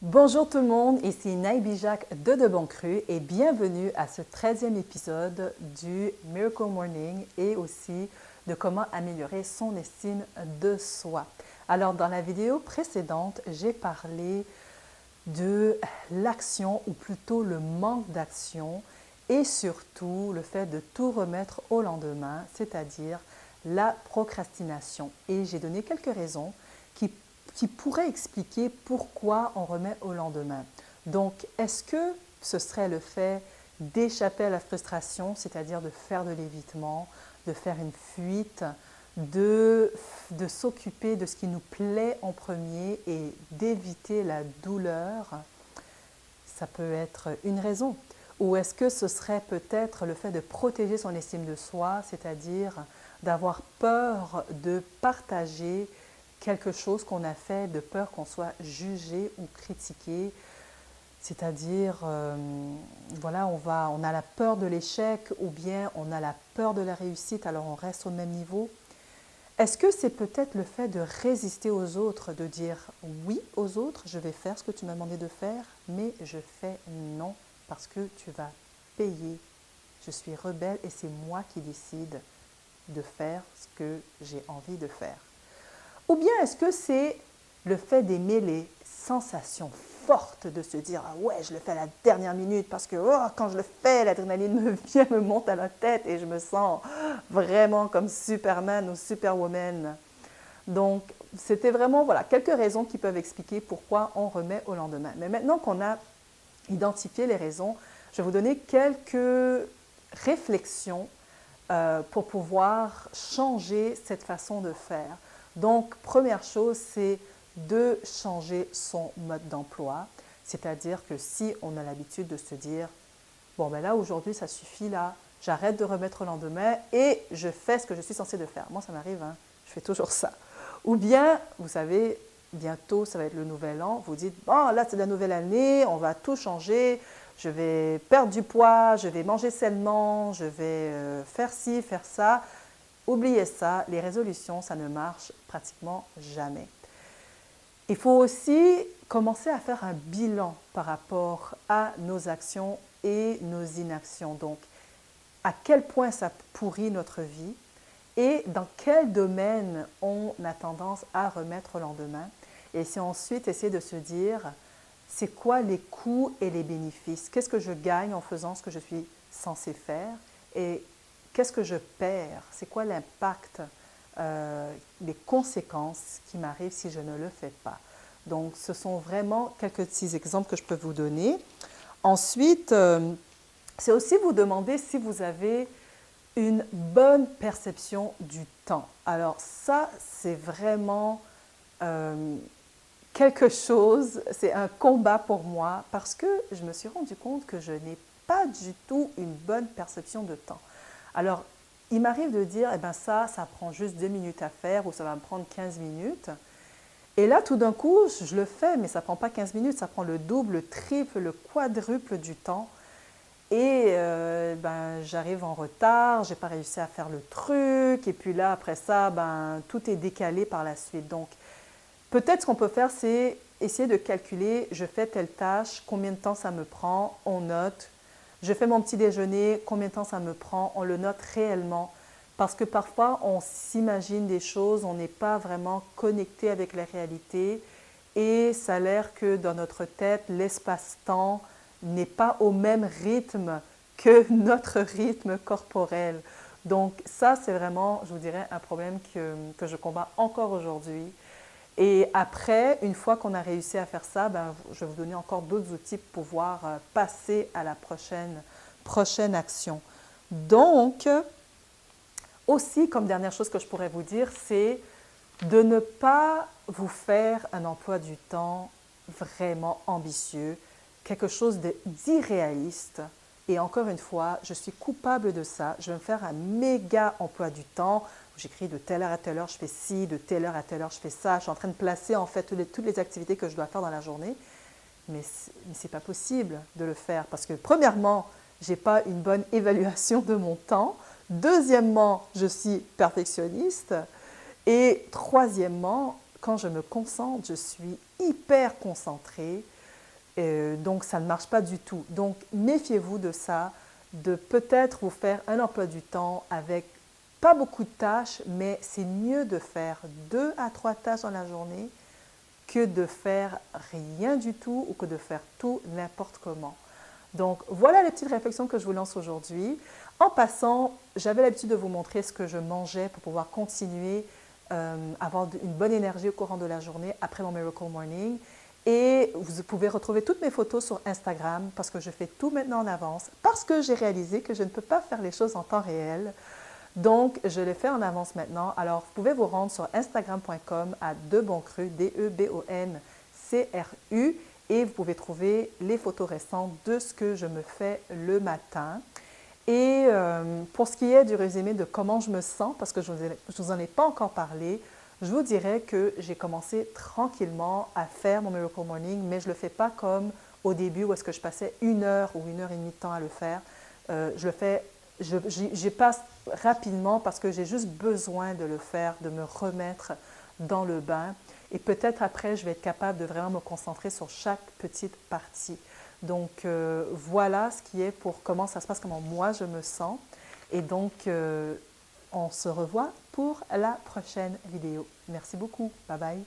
Bonjour tout le monde, ici Naïbi Jacques de Bon Cru et bienvenue à ce 13e épisode du Miracle Morning et aussi de comment améliorer son estime de soi. Alors dans la vidéo précédente, j'ai parlé de l'action ou plutôt le manque d'action et surtout le fait de tout remettre au lendemain, c'est-à-dire la procrastination. Et j'ai donné quelques raisons qui pourraient expliquer pourquoi on remet au lendemain. Donc, est-ce que ce serait le fait d'échapper à la frustration, c'est-à-dire de faire de l'évitement, de faire une fuite, de s'occuper de ce qui nous plaît en premier et d'éviter la douleur? Ça peut être une raison. Ou est-ce que ce serait peut-être le fait de protéger son estime de soi, c'est-à-dire d'avoir peur de partager quelque chose qu'on a fait, de peur qu'on soit jugé ou critiqué, c'est-à-dire, voilà, on a la peur de l'échec ou bien on a la peur de la réussite, alors on reste au même niveau. Est-ce que c'est peut-être le fait de résister aux autres, de dire oui aux autres, je vais faire ce que tu m'as demandé de faire, mais je fais non parce que tu vas payer. Je suis rebelle et c'est moi qui décide de faire ce que j'ai envie de faire. Ou bien est-ce que c'est le fait d'aimer les sensations fortes, de se dire « Ah ouais, je le fais à la dernière minute parce que quand je le fais, l'adrénaline me monte à la tête et je me sens vraiment comme Superman ou Superwoman. » Donc, c'était vraiment voilà, quelques raisons qui peuvent expliquer pourquoi on remet au lendemain. Mais maintenant qu'on a identifié les raisons, je vais vous donner quelques réflexions pour pouvoir changer cette façon de faire. Donc, première chose, c'est de changer son mode d'emploi. C'est-à-dire que si on a l'habitude de se dire « Bon, ben là, aujourd'hui, ça suffit, là, j'arrête de remettre au lendemain et je fais ce que je suis censée de faire. » Moi, ça m'arrive, hein, je fais toujours ça. Ou bien, vous savez, bientôt, ça va être le nouvel an, vous dites « Bon, là, c'est la nouvelle année, on va tout changer. Je vais perdre du poids, je vais manger sainement, je vais faire ci, faire ça. » Oubliez ça, les résolutions, ça ne marche pratiquement jamais. Il faut aussi commencer à faire un bilan par rapport à nos actions et nos inactions. Donc, à quel point ça pourrit notre vie et dans quel domaine on a tendance à remettre au lendemain. Et c'est ensuite essayer de se dire, c'est quoi les coûts et les bénéfices? Qu'est-ce que je gagne en faisant ce que je suis censé faire? Et qu'est-ce que je perds? C'est quoi l'impact, les conséquences qui m'arrivent si je ne le fais pas? Donc, ce sont vraiment quelques petits exemples que je peux vous donner. Ensuite, c'est aussi vous demander si vous avez une bonne perception du temps. Alors ça, c'est vraiment quelque chose, c'est un combat pour moi parce que je me suis rendu compte que je n'ai pas du tout une bonne perception de temps. Alors, il m'arrive de dire, eh bien ça prend juste 2 minutes à faire ou ça va me prendre 15 minutes. Et là, tout d'un coup, je le fais, mais ça ne prend pas 15 minutes, ça prend le double, le triple, le quadruple du temps. Et j'arrive en retard, je n'ai pas réussi à faire le truc, et puis là, après ça, tout est décalé par la suite. Donc, peut-être ce qu'on peut faire, c'est essayer de calculer, je fais telle tâche, combien de temps ça me prend, on note. Je fais mon petit déjeuner, combien de temps ça me prend, on le note réellement. Parce que parfois, on s'imagine des choses, on n'est pas vraiment connecté avec la réalité et ça a l'air que dans notre tête, l'espace-temps n'est pas au même rythme que notre rythme corporel. Donc ça, c'est vraiment, je vous dirais, un problème que je combats encore aujourd'hui. Et après, une fois qu'on a réussi à faire ça, je vais vous donner encore d'autres outils pour pouvoir passer à la prochaine action. Donc, aussi, comme dernière chose que je pourrais vous dire, c'est de ne pas vous faire un emploi du temps vraiment ambitieux, quelque chose d'irréaliste. Et encore une fois, je suis coupable de ça. Je vais me faire un méga emploi du temps. J'écris de telle heure à telle heure, je fais ci, de telle heure à telle heure, je fais ça. Je suis en train de placer en fait toutes les activités que je dois faire dans la journée. Mais ce n'est pas possible de le faire parce que premièrement, je n'ai pas une bonne évaluation de mon temps. Deuxièmement, je suis perfectionniste. Et troisièmement, quand je me concentre, je suis hyper concentrée. Donc, ça ne marche pas du tout. Donc, méfiez-vous de ça, de peut-être vous faire un emploi du temps avec pas beaucoup de tâches, mais c'est mieux de faire 2 à 3 tâches dans la journée que de faire rien du tout ou que de faire tout n'importe comment. Donc, voilà les petites réflexions que je vous lance aujourd'hui. En passant, j'avais l'habitude de vous montrer ce que je mangeais pour pouvoir continuer avoir une bonne énergie au courant de la journée après mon Miracle Morning. Et vous pouvez retrouver toutes mes photos sur Instagram parce que je fais tout maintenant en avance, parce que j'ai réalisé que je ne peux pas faire les choses en temps réel. Donc, je les fais en avance maintenant. Alors, vous pouvez vous rendre sur instagram.com à deboncru, D-E-B-O-N-C-R-U, et vous pouvez trouver les photos récentes de ce que je me fais le matin. Et pour ce qui est du résumé de comment je me sens, parce que je ne vous en ai pas encore parlé, je vous dirais que j'ai commencé tranquillement à faire mon Miracle Morning, mais je ne le fais pas comme au début où est-ce que je passais 1 heure ou 1 heure et demie de temps à le faire. J'y passe rapidement parce que j'ai juste besoin de le faire, de me remettre dans le bain. Et peut-être après, je vais être capable de vraiment me concentrer sur chaque petite partie. Donc, voilà ce qui est pour comment ça se passe, comment moi je me sens. Et donc, on se revoit pour la prochaine vidéo. Merci beaucoup. Bye bye.